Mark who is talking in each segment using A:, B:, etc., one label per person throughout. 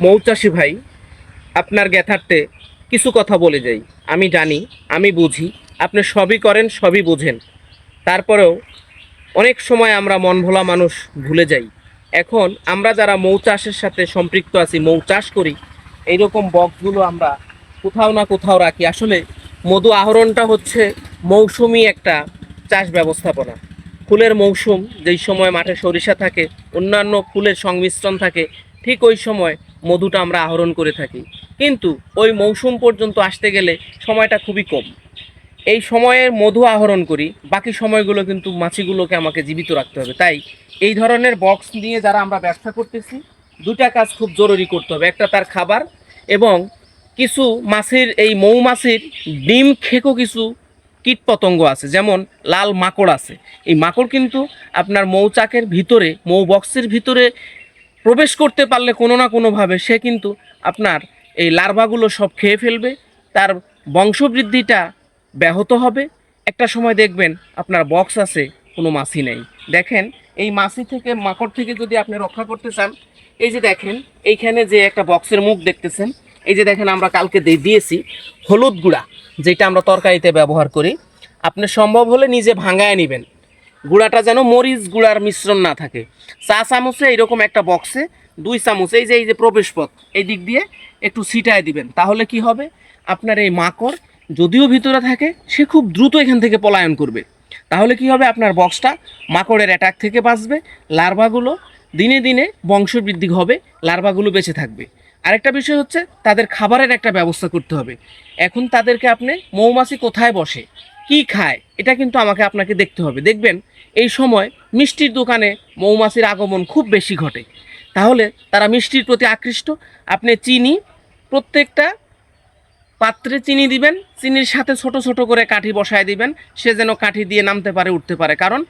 A: মৌচাষী ভাই, আপনার জ্ঞাতার্থে কিছু কথা বলে যাই। আমি জানি, আমি বুঝি, আপনি সবই করেন, সবই বোঝেন। তারপরেও অনেক সময় আমরা মন ভোলা মানুষ ভুলে যাই। এখন আমরা যারা মৌচাষের সাথে সম্পৃক্ত আছি, মৌচাষ করি, এইরকম বক্সগুলো আমরা কোথাও না কোথাও রাখি। আসলে মধু আহরণটা হচ্ছে মৌসুমি একটা চাষ ব্যবস্থাপনা। ফুলের মৌসুম যেই সময় মাঠে সরিষা থাকে, অন্যান্য ফুলের সংমিশ্রণ থাকে, ঠিক ওই সময় মধুটা আমরা আহরণ করে থাকি। কিন্তু ওই মৌসুম পর্যন্ত আসতে গেলে সময়টা খুবই কম। এই সময়ে মধু আহরণ করি, বাকি সময়গুলো কিন্তু মাছিগুলোকে আমাকে জীবিত রাখতে হবে। তাই এই ধরনের বক্স নিয়ে যারা আমরা ব্যবসা করতেছি, দুটা কাজ খুব জরুরি করতে হবে। একটা তার খাবার, এবং কিছু মাছির, এই মৌমাছির ডিম খেকো কিছু কীট পতঙ্গ আছে, যেমন লাল মাকড় আছে। এই মাকড় কিন্তু আপনার মৌচাকের ভিতরে, মৌ বক্সের ভিতরে প্রবেশ করতে পারলে কোনো না কোনোভাবে সে কিন্তু আপনার এই লার্ভাগুলো সব খেয়ে ফেলবে। তার বংশবৃদ্ধিটা ব্যাহত হবে। একটা সময় দেখবেন আপনার বক্স আছে, কোনো মাছি নেই। দেখেন, এই মাছি থেকে, মাকড় থেকে যদি আপনি রক্ষা করতে চান, এই যে দেখেন এইখানে যে একটা বক্সের মুখ দেখতেছেন, এই যে দেখেন আমরা কালকে দিয়েছি হলুদ গুঁড়া, যেটা আমরা তরকারিতে ব্যবহার করি। আপনি সম্ভব হলে নিজে ভাঙায় নেবেন, গুঁড়াটা যেন মরিচ গুঁড়ার মিশ্রণ না থাকে। চা চামচে এইরকম একটা বক্সে 2 চামচ, এই যে প্রবেশপথ, এই দিক দিয়ে একটু ছিটায় দিবেন। তাহলে কি হবে, আপনার এই মাকড় যদিও ভিতরে থাকে, সে খুব দ্রুত এখান থেকে পলায়ন করবে। তাহলে কি হবে, আপনার বক্সটা মাকড়ের অ্যাটাক থেকে বাঁচবে। লার্ভাগুলো দিনে দিনে বংশবৃদ্ধি হবে, লার্ভাগুলো বেঁচে থাকবে। আরেকটা বিষয় হচ্ছে, তাদের খাবারের একটা ব্যবস্থা করতে হবে। এখন তাদেরকে আপনি, মৌমাছি কোথায় বসে, কি খায়, এটা কিন্তু আপনাকে দেখতে হবে। দেখবেন এই সময় মিষ্টির দোকানে মৌমাছির আগমন খুব বেশি ঘটে। তাহলে তারা মিষ্টির প্রতি আকৃষ্ট। আপনি চিনি, প্রত্যেকটা পাত্রে চিনি দিবেন, চিনির সাথে ছোট ছোট করে কাঠি বসায় দিবেন, সে যেন কাঠি দিয়ে নামতে পারে, উঠতে পারে। কারণ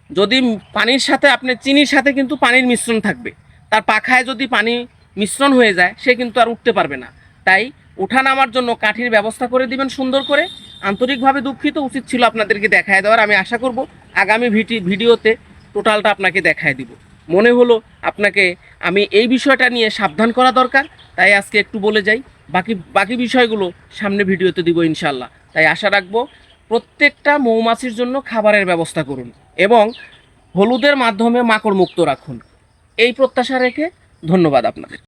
A: যদি পানির সাথে, আপনি চিনির সাথে কিন্তু পানির মিশ্রণ থাকবে, তার পাখায় যদি পানি মিশ্রণ হয়ে যায়, সে কিন্তু আর উঠতে পারবে না। তাই ওঠা নামার জন্য কাঠির ব্যবস্থা করে দিবেন সুন্দর করে। আন্তরিকভাবে দুঃখিত, উচিত ছিল আপনাদেরকে দেখায় দেওয়ার। আমি আশা করব আগামী ভিডিওতে টোটালটা আপনাকে দেখায় দিব। মনে হলো আপনাকে আমি এই বিষয়টা নিয়ে সাবধান করা দরকার, তাই আজকে একটু বলে যাই। বাকি বিষয়গুলো সামনে ভিডিওতে দিব ইনশাল্লাহ। তাই আশা রাখবো প্রত্যেকটা মৌমাছির জন্য খাবারের ব্যবস্থা করুন, এবং হলুদের মাধ্যমে মাকড় মুক্ত রাখুন। এই প্রত্যাশা রেখে ধন্যবাদ আপনাদের।